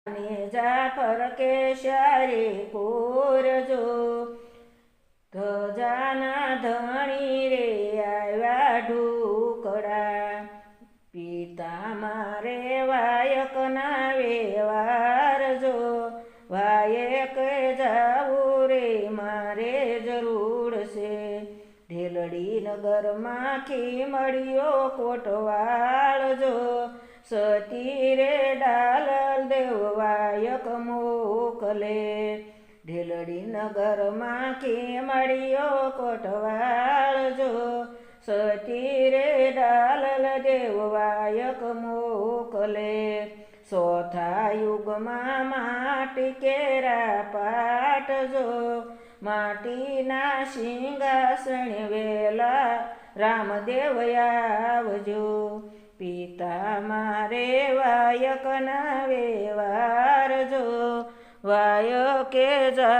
જાફર કેશરી પૂરજો ધજાના ધણી રે આવ્યા ઢુકડા પિતા મારે વાયકના વેવારજો વાયક જાવું રે મારે જરૂર છે ઢેલડી નગરમાંથી મળ્યો કોટવાળજો સતી રે ડાલલ દેવ વાયક મોકલે ઢેલડી નગરમાંથી મળ્યો કોટવાળજો સતી રે ડાલલ દેવ વાયક મોકલે ચોથા યુગમાં માટી કેરા પાટજો માટીના સિંહાસણ વેલા રામદેવ આવજો પિતા મારે વાયકના વેવારજો વાયકે જા